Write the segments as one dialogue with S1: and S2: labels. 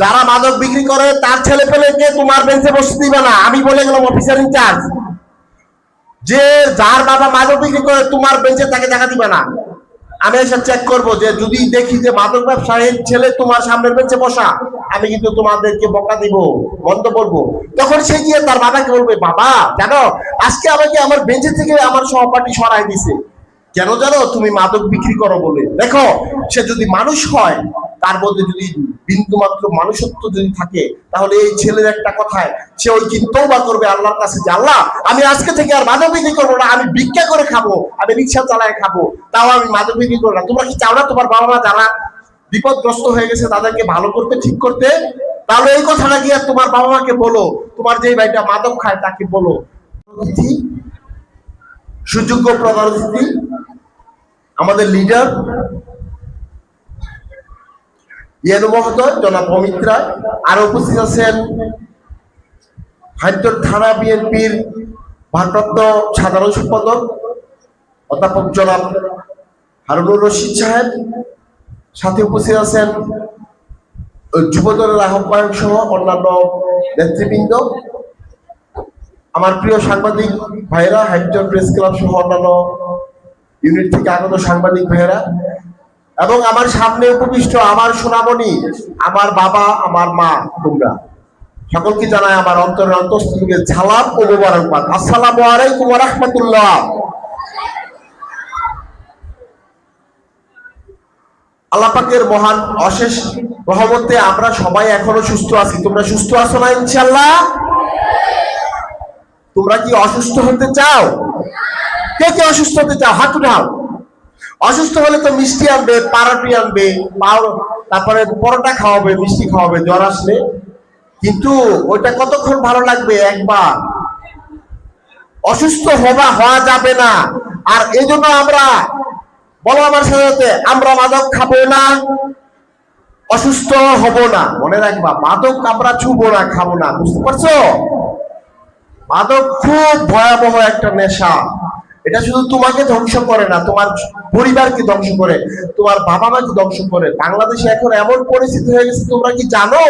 S1: যারা মাদক বিক্রি করে তার ছেলে পেলেকে তোমার বেঞ্চে বসতে দিবে না। আমি বলে গেলাম অফিসার ইনচার্জ, যে যার বাবা মাদক বিক্রি করে তোমার বেঞ্চে তাকে দেখা দিবে না। আমি এসে চেক করবো, যে যদি দেখি যে মাদক ব্যবসায়ীর ছেলে তোমার সামনের বেঞ্চে বসা, আমি কিন্তু তোমাদেরকে বকা দিব, বন্ধ করবো। তখন সে গিয়ে তার বাবাকে বলবে, বাবা জানো আজকে আমাকে আমার বেঞ্চে থেকে আমার সহপাঠী সরাই দিছে, কেন জানো? তুমি মাদক বিক্রি করো বলে। দেখো, সে যদি মানুষ হয়, তার মধ্যে যদি বিন্দু মাত্র মানুষত্ব যদি থাকে, তাহলে এই ছেলের একটা কথায় সে ওই তওবা করবে আল্লাহর কাছে, যে আল্লাহ আমি আজকে থেকে আর মাদক বিক্রি করবো না, আমি ভিক্ষা করে খাবো, আমি রিক্সা চালায় খাবো, তাও আমি মাদক বিক্রি করবো না। তোমরা কি চাও না তোমার বাবা মা যারা বিপদগ্রস্ত হয়ে গেছে তাদেরকে ভালো করতে, ঠিক করতে? তাহলে এই কথাটা গিয়ে তোমার বাবা মাকে বলো, তোমার যে ভাইটা মাদক খায় তাকে বলো। সুযোগ্য প্রধান অতিথি আমাদের লিডার ইয়ানু মহোদয়, জনাব অমিত রায়, আর উপস্থিত আছেন হাইদর থানা বিএনপির ভারপ্রাপ্ত সাধারণ সম্পাদক অধ্যাপক জনাব হারুনুর রশিদ সাহেব, সাথে উপস্থিত আছেন যুবদলের আহ্বায়ক সহ অন্যান্য নেতৃবৃন্দ, আমার প্রিয় সাংবাদিক ভাইয়েরা, হাইদর প্রেস ক্লাব সহ অন্যান্য ইউনিট থেকে আগত সাংবাদিক ভাইয়েরা, এবং আমার সামনে উপবিষ্ট আমার সোনামণি, আমার বাবা, আমার মা, তোমরা সকলকে জানাই আমার অন্তরের অন্তঃস্থল থেকে সালাম ও মোবারকবাদ। আসসালামু আলাইকুম ওয়া রাহমাতুল্লাহ। আল্লাহ পাকের মহান অশেষ রহমতে আমরা সবাই এখনো সুস্থ আছি। তোমরা সুস্থ আছো না ইনশাআল্লাহ? তোমরা কি অসুস্থ হতে চাও? কে কে অসুস্থ হতে চাও? হাত উঠাও। অসুস্থ হলে তো মিষ্টি আনবে, পাউরুটি আনবে, তারপরে পরোটা খাওয়াবে, মিষ্টি খাওয়াবে জ্বর আসলে। কিন্তু ওইটা কতক্ষণ ভালো লাগবে? একবার। অসুস্থ হওয়া যাবে না। আর এই জন্য আমরা, বলো আমার সাথে, আমরা মাদক খাবো না, অসুস্থ হব না। মনে রাখবা, মাদক আমরা ছুবো না, খাবো না। বুঝতে পারছো? মাদক খুব ভয়াবহ একটা নেশা। এটা শুধু তোমাকে ধ্বংস করে না, তোমার পরিবারকে ধ্বংস করে, তোমার বাবা মাকে ধ্বংস করে। বাংলাদেশে এখন এমন পরিস্থিতি হয়ে গেছে, তোমরা কি জানো?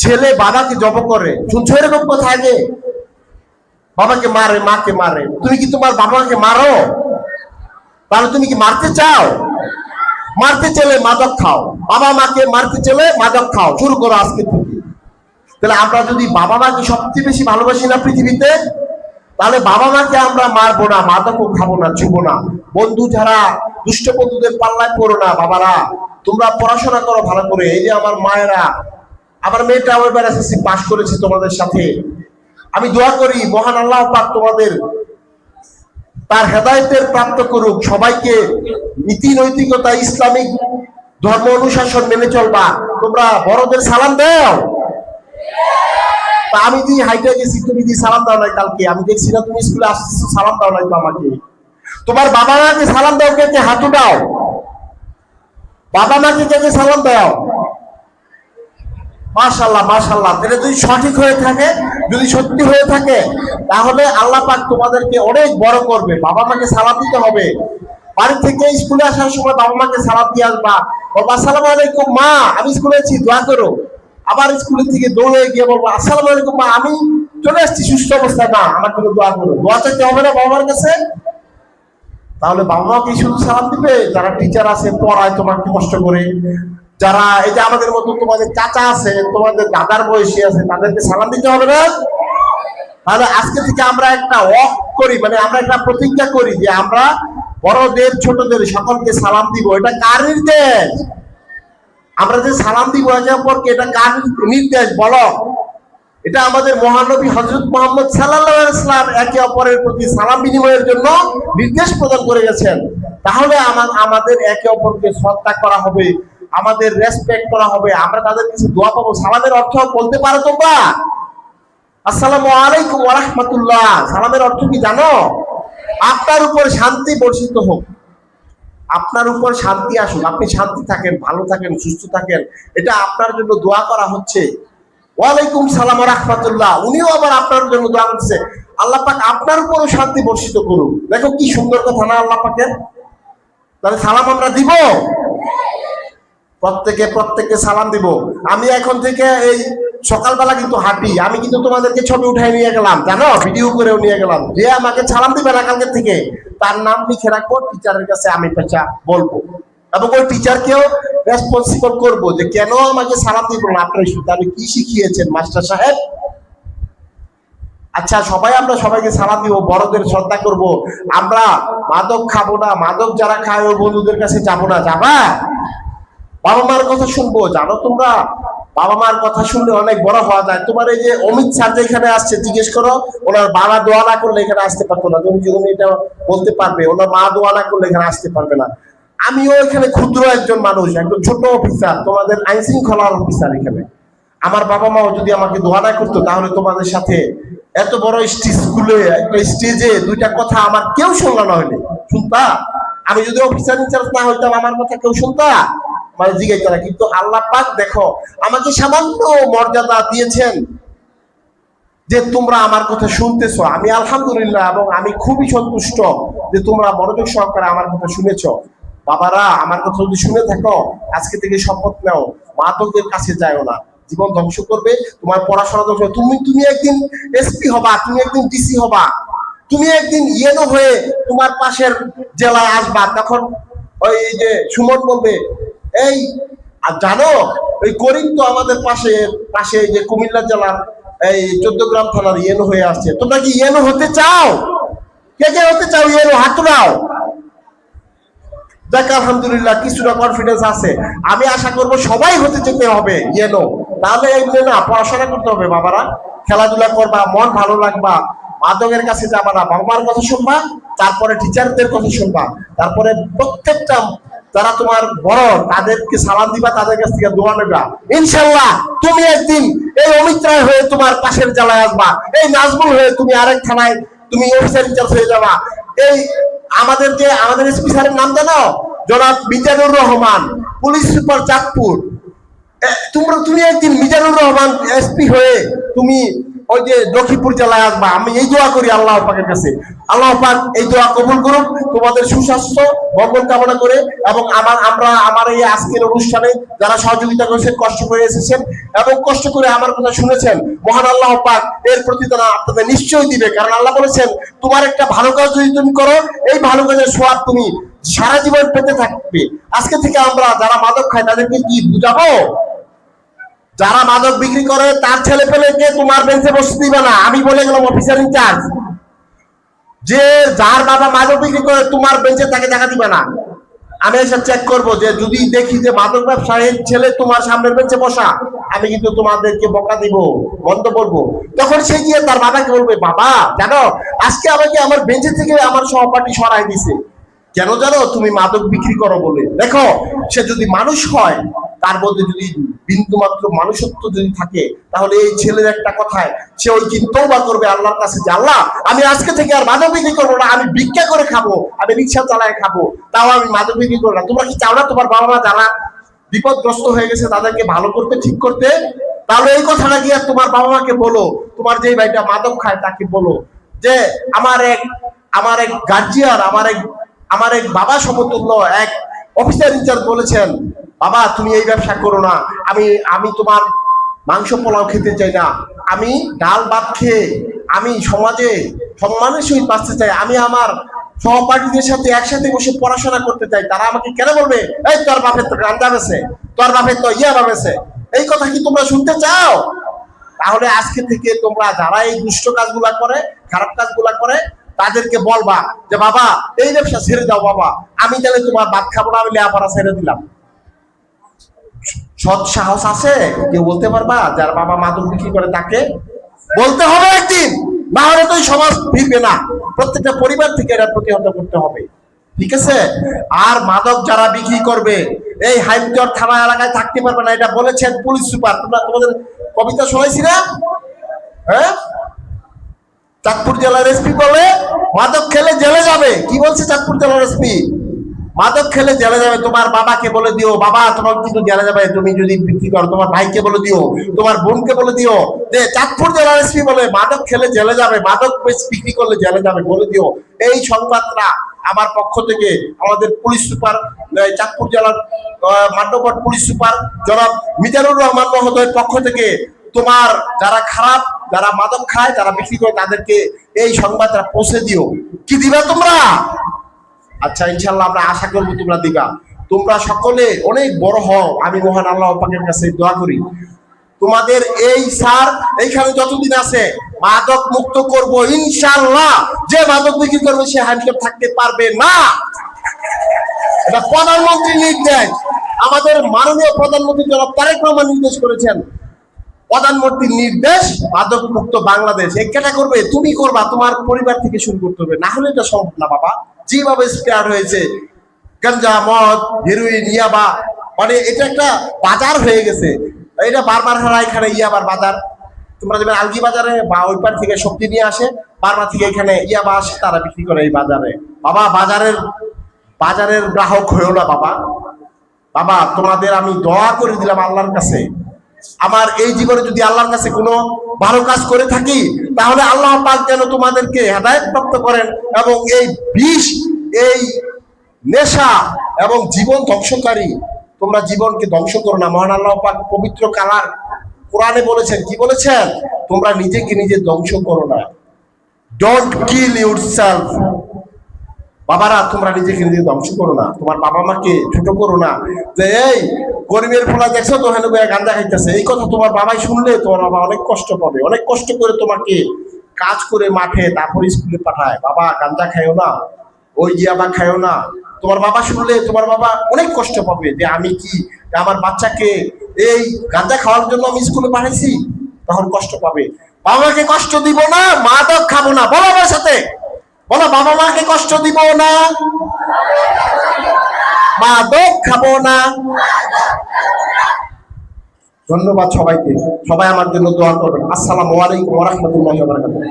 S1: ছেলে বাবাকে জব করে। শুনছো এরকম কথা? আগে বাবাকে মারে, মাকে মারে। তুমি কি তোমার বাবাকে মারো? তাহলে তুমি কি মারতে চাও? মারতে চলে মাদক খাও। বাবা মাকে মারতে চলে মাদক খাও। শুরু করো আজকে থেকে। তাহলে আমরা যদি বাবা মাকে সবচেয়ে বেশি ভালোবাসি না পৃথিবীতে, তাহলে বাবা মাকে আমরা মারবো না, মাদকও খাবো না, ছুবো না। বন্ধু যারা দুষ্ট বন্ধুদের পাল্লায় পড়ো না। বাবারা, তোমরা পড়াশোনা করো ভালো করে। এই যে আমার মায়েরা, আমার মেয়েটা এবার এসএসসি পাস করেছে তোমাদের সাথে। আমি দোয়া করি মহান আল্লাহ পাক তোমাদের তার হেদায়েতের প্রাপ্ত করুক। সবাইকে নীতি নৈতিকতা, ইসলামিক ধর্ম অনুশাসন মেনে চলবা। তোমরা বড়দের সালাম দাও। আমি যে হাইটে গেছি, তুমি যে সালাম দাও নাই কালকে, আমি দেখছি না তুমি স্কুলে আসছো, সালাম দাও নাই তো আমাকে। তোমার বাবা মাকে সালাম দাও। কে কে হাত উঠাও? বাবা মাকে কে কে সালাম দাও? মাশাআল্লাহ, মাশাআল্লাহ। তাহলে যদি সঠিক হয়ে থাকে, যদি সত্যি হয়ে থাকে, তাহলে আল্লাহ পাক তোমাদেরকে অনেক বড় করবে। বাবা মাকে সালাম দিতে হবে। বাড়ি থেকে স্কুলে আসার সময় বাবা মাকে সালাম দিয়ে আসবা। বাবা আসসালামু আলাইকুম মা, আমি স্কুলে আছি, দোয়া করো। আবার স্কুলের থেকে দৌড়ে গিয়ে বলবো আসসালামু আলাইকুম মা, আমি চলে আসছি সুস্থ অবস্থায়, না আমার জন্য দোয়া করো। দোয়া চাইতে হবে না বাবা মার কাছে? তাহলে বাবা মাকে শুধু সালাম দিবে? যারা টিচার আছে, পড়ায় তোমাকে কষ্ট করে, যারা এই যে আমাদের মতো তোমাদের চাচা আছে, তোমাদের দাদার বয়সী আছে, তাদেরকে সালাম দিতে হবে না? তাহলে আজকে থেকে আমরা একটা ওয়াক করি, মানে আমরা একটা প্রতিজ্ঞা করি যে আমরা বড়দের ছোটদের সকলকে সালাম দিব। এটা কার নির্দেশ? আমরা যে সালাম দিব একে অপরকে, এটা কার নির্দেশ বলো? এটা আমাদের মহানবী হযরত মুহাম্মদ সাল্লাল্লাহু আলাইহি ওয়াসাল্লাম একে অপরের প্রতি সালাম বিনিময়ের জন্য নির্দেশ প্রদান করে গেছেন। তাহলে আমাদের একে অপরকে শ্রদ্ধা করা হবে, আমাদের রেসপেক্ট করা হবে, আমরা তাদের কাছে দোয়া পাবো। সালামের অর্থ বলতে পারো তোমরা? আসসালামু আলাইকুম ওয়া রাহমাতুল্লাহ। সালামের অর্থ কি জানো? আপনার উপর শান্তি বর্ষিত হোক, আপনার উপর শান্তি আসুক, আপনি শান্তি থাকেন, ভালো থাকেন, সুস্থ থাকেন, এটা আপনার জন্য দোয়া করা হচ্ছে। ওয়ালাইকুম সালাম ওয়া রাহমাতুল্লাহ। উনিও আবার আপনার জন্য দোয়া করছে, আল্লাহ পাক আপনার উপরও শান্তি বর্ষিত করুক। দেখো কি সুন্দর কথা না আল্লাহ পাকের? তাহলে সালাম আমরা দিব। প্রত্যেককে সালাম দিব। আমি এখন থেকে এই সকালবেলা কিন্তু হাঁটি, আমি কিন্তু তোমাদেরকে ছবি উঠাই নিয়ে গেলাম, জানো, ভিডিও করেও নিয়ে গেলাম। যে আমাকে সালাম দিবে না কালকে থেকে, তার নাম লিখে রাখবো, টিচারের কাছে আমি পেঁচা বলবো, এবং ওই টিচারকেও রেসপন্সিবল করবো যে কেন আমাকে সালাম দিব না, আপনার আমি কি শিখিয়েছেন মাস্টার সাহেব। আচ্ছা, আমরা সবাইকে সালাম দিব, বড়দের শ্রদ্ধা করব। আমরা মাদক খাবো না, মাদক যারা খায় ওই বন্ধুদের কাছে যাবো না। যাবা? বাবা মার কথা শুনবো। জানো তোমরা, বাবা মার কথা শুনলে অনেক বড় হওয়া যায়। তোমার এই যে অমিত স্যার যে এখানে আসছে, জিজ্ঞেস করো ওনার বাবা দোয়া না করলে এখানে আসতে পারতো না। তুমি যখন এটা বলতে পারবে, ওনার মা দোয়া না করলে এখানে আসতে পারবে না। আমিও এখানে ক্ষুদ্র একজন মানুষ, একজন ছোট অফিসার, তোমাদের আইন শৃঙ্খলার অফিসার এখানে। আমার বাবা মাও যদি আমাকে দোয়া না করতো, তাহলে তোমাদের সাথে এত বড় স্কুলে একটা স্টেজে দুইটা কথা আমার কেউ শুনলো না হইলে শুনতা? আমি যদি অফিসার ইনচার্জ না হইতাম, আমার কথা কেউ শুনতা? মানে জিজ্ঞাসা করা। কিন্তু আল্লাহ পাক দেখো আমাকে সামান্য মর্যাদা দিয়েছেন যে তোমরা আমার কথা শুনতেছো। আমি আলহামদুলিল্লাহ, এবং আমি খুবই সন্তুষ্ট যে তোমরা মনোযোগ সহকারে আমার কথা শুনেছো। বাবারা, আমার কথা যদি শুনে থাকো, আজকে থেকে শপথ নাও, মাদকদের কাছে যাও না, জীবন ধ্বংস করবে, তোমার পড়াশোনা ধ্বংস। তুমি একদিন এসপি হবা, তুমি একদিন ডিসি হবা, তুমি একদিন ইয়েনো হয়ে তোমার পাশের জেলায় আসবা। তখন ওই যে সুমন বলবে, এই জানো ওই করিম তো আমাদের পাশে যে কুমিল্লা জেলার এই 14 গ্রাম থানার ইয়েনো হয়ে আসছে। তোমরা কি ইয়েনো হতে চাও? কে কে হতে চাও ইয়েনো? হাত তোলাও। দেখ, আলহামদুলিল্লাহ কিছুটা কনফিডেন্স আছে। আমি আশা করব সবাই হতে যেতে হবে ইয়েনো। তাহলে এমনি না, পড়াশোনা করতে হবে বাবারা, খেলাধুলা করবা, মন ভালো রাখবা, মাদকের কাছে যাবা না, বাবা মার কথা শুনবা, তারপরে টিচারদের কথা শুনবা, তারপরে প্রত্যেকটা যারা তোমার বড় তাদেরকে সালাম দিবা, তাদের কাছ থেকে দোয়া নেবা। ইনশাল্লাহ তুমি একদিন এই অমিত রায় হয়ে তোমার পাশের জেলায় আসবা, এই নাজমুল হয়ে তুমি আরেক থানায় তুমি অফিসার ইনচার্জ হয়ে যাবা। এই আমাদের এসপি স্যারের নাম জানো? জনাব মিজানুর রহমান, পুলিশ সুপার চাঁদপুর। তুমি একদিন মিজানুর রহমান এসপি হয়ে তুমি ওই যে লক্ষ্মীপুর জেলায় আসবা। আমি এই দোয়া করি আল্লাহ পাকের কাছে, আল্লাহ পাক এই দোয়া কবুল করুন, তোমাদের সুস্বাস্থ্য মঙ্গল কামনা করে। এবং আমার এই আজকের অনুষ্ঠানে যারা সহযোগিতা করেছেন, কষ্ট করে এসেছেন এবং কষ্ট করে আমার কথা শুনেছেন, মহান আল্লাহ পাক এর প্রতিদান আপনাদের নিশ্চয়ই দিবে। কারণ আল্লাহ বলেছেন, তোমার একটা ভালো কাজ যদি তুমি করো, এই ভালো কাজের সোয়াব তুমি সারা জীবন পেতে থাকবে। আজকে থেকে আমরা যারা মাদক খায় তাদেরকে কি বুঝাবো? যারা মাদক বিক্রি করে তার ছেলে পেলেকে তোমার বেঞ্চে বসতে দিবে না। আমি বলে গেলাম অফিসার ইনচার্জ, যে যার বাবা মাদক বিক্রি করে তোমার বেঞ্চে তাকে দেখা দিবে না। আমি এসে চেক করবো, যে যদি দেখি যে মাদক ব্যবসায়ীর ছেলে তোমার সামনের বেঞ্চে বসা, আমি কিন্তু তোমাদেরকে বকা দিব, বন্ধ করবো। তখন সে গিয়ে তার বাবাকে বলবে, বাবা জানো আজকে আমাকে আমার বেঞ্চে থেকে আমার সহপাঠী সরাই দিছে, কেন জানো? তুমি মাদক বিক্রি করো বলে। দেখো, সে যদি মানুষ হয়, তার মধ্যে যদি বিন্দু মাত্র মানুষত্ব যদি থাকে, তাহলে এই ছেলের একটা কথায় সে ওই তওবা করবে আল্লাহর কাছে, যে আল্লাহ আমি আজকে থেকে আর মাদক বিক্রি করবো না, আমি ভিক্ষা করে খাবো, আমি রিক্সা চালায় খাবো, তাও আমি মাদক বিক্রি করবো না। তোমরা কি চাও না তোমার বাবা মা যারা বিপদগ্রস্ত হয়ে গেছে তাদেরকে ভালো করতে, ঠিক করতে? তাহলে এই কথাটা গিয়ে তোমার বাবা মাকে বলো, তোমার যে ভাইটা মাদক খায় তাকে বলো যে আমার এক গার্জিয়ান, আমার এক বাবা সমতুল্য এক অফিসার ইনচার্জ বলেছেন, বাবা তুমি এই ব্যবসা করো না, আমি তোমার মাংস পোলাও খেতে চাই না, আমি ডাল ভাত খেয়ে আমি সমাজে সম্মানের সহিত বাঁচতে চাই, আমি আমার সহপাঠীদের সাথে একসাথে বসে পড়াশোনা করতে চাই। তারা আমাকে কেন বলবে, এই তোর বাপের তো গান্দা বেছে, তোর বাপের তো ইয়া বেছে? এই কথা কি তোমরা শুনতে চাও? তাহলে আজকে থেকে তোমরা যারা এই দুষ্ট কাজগুলা করে, খারাপ কাজগুলা করে, তাদেরকে বলবা যে বাবা এই ব্যবসা ছেড়ে দাও, বাবা আমি তাহলে তোমার ভাত খাবো না, আমি লেখাপড়া ছেড়ে দিলাম। সৎ সাহস আছে কেউ বলতে পারবা? যার বাবা মাদক বিক্রি করে তাকে বলতে হবে একদিন, না হলে তো সমাজ ফিরবে না। প্রত্যেকটা পরিবার থেকে এটা প্রতিহত করতে হবে, ঠিক আছে? আর মাদক যারা বিক্রি করবে এই হাইমচর থানা এলাকায় থাকতে পারবে না, এটা বলেছেন পুলিশ সুপার। তোমাদের কবিতা শোনাইছি না? হ্যাঁ, চাঁদপুর জেলার এসপি বলে মাদক খেলে জেলে যাবে। কি বলছে চাঁদপুর জেলার এসপি? মাদক খেলে জেলে যাবে। তোমার বাবাকে বলে দিও, বাবা তোমার কিন্তু জেলে যাবে তুমি যদি বিক্রি করো। তোমার ভাইকে বলে দিও, তোমার বোনকে বলে দিও যে চাঁদপুর জেলার এসপি বলে মাদক খেলে জেলে যাবে, মাদক বিক্রি করলে জেলে যাবে, বলে দিও। এই সংবাদটা আমার পক্ষ থেকে আমাদের পুলিশ সুপার, চাঁদপুর জেলার মান্যবর পুলিশ সুপার জনাব মিজানুর রহমান মহোদয়ের পক্ষ থেকে তোমার যারা খারাপ, যারা মাদক খায়, যারা বিক্রি করে, তাদেরকে এই সংবাদটা পৌঁছে দিও। কি দিবা তোমরা? আচ্ছা, ইনশাল্লাহ আমরা আশা করবো তোমরা দিবা। তোমরা সকলে অনেক বড় হও, আমি মহান আল্লাহ পাকের কাছে দোয়া করি তোমাদের এই স্যার এইখানে যতদিন আছে মাদক মুক্ত করব ইনশাল্লাহ। যে মাদক বিক্রি করবে সে হ্যান্ডকাপ থাকতে পারবে না। এটা প্রধানমন্ত্রীর নির্দেশ, আমাদের মাননীয় প্রধানমন্ত্রী জনাব তারেক রহমান নির্দেশ করেছেন। প্রধানমন্ত্রীর নির্দেশ মাদক মুক্ত বাংলাদেশ। এই কেটা করবে? তুমি করবা, তোমার পরিবার থেকে শুরু করতে হবে, না হলে এটা সম্ভব না বাবা। যেভাবে স্প্রেড হয়েছে গাঞ্জা, মদ, হেরোইন, ইয়াবা, মানে এটা একটা বাজার হয়ে গেছে। এটা বারবার হারা এখানে ইয়াবার বাজার। তোমরা যাবে আলগি বাজারে বা ওই পার থেকে সবজি নিয়ে আসে, বারবার থেকে এখানে ইয়াবা আসে, তারা বিক্রি করে এই বাজারে। বাবা বাজারের গ্রাহক হয়েও না বাবা। বাবা তোমাদের আমি দোয়া করে দিলাম আল্লাহর কাছে, আমার এই জীবনে যদি আল্লাহর কাছে কোনো ভালো কাজ করে থাকি তাহলে আল্লাহ পাক যেন তোমাদেরকে হেদায়েত প্রাপ্ত করেন এবং এই বিষ, এই নেশা এবং জীবন ধ্বংসকারী তোমরা জীবনকে ধ্বংস করো না। মহান আল্লাহ পাক পবিত্র কোরআনে বলেছেন, কি বলেছেন? তোমরা নিজেকে নিজে ধ্বংস করো না। Don't kill yourself. বাবারা তোমরা নিজেকে নিজে ধ্বংস করো না, তোমার বাবা মাকে ছোট করো না। যে এই গরিবের ফোলা দেখছো তো হেন গাঁজা খাইতেছে, এই কথা তোমার বাবাই শুনলে তোমার বাবা অনেক কষ্ট পাবে। অনেক কষ্ট করে তোমাকে কাজ করে মাঠে তারপর স্কুলে পাঠায়। বাবা গাঁজা খাইও না, ওই ইয়াবা খাইও না। তোমার বাবা শুনলে তোমার বাবা অনেক কষ্ট পাবে যে আমি কি আমার বাচ্চাকে এই গাঁজা খাওয়ার জন্য আমি স্কুলে পাঠাইছি, তখন কষ্ট পাবে। বাবাকে কষ্ট দিব না, মাদক খাবো না। বলো আমার সাথে, বলো বাবা মাকে কষ্ট দিব না, মাদক খাবো না। ধন্যবাদ সবাইকে, সবাই আমার জন্য দোয়া করবেন। আসসালামু আলাইকুম ওয়া রাহমাতুল্লাহি ওয়া বারাকাতুহু।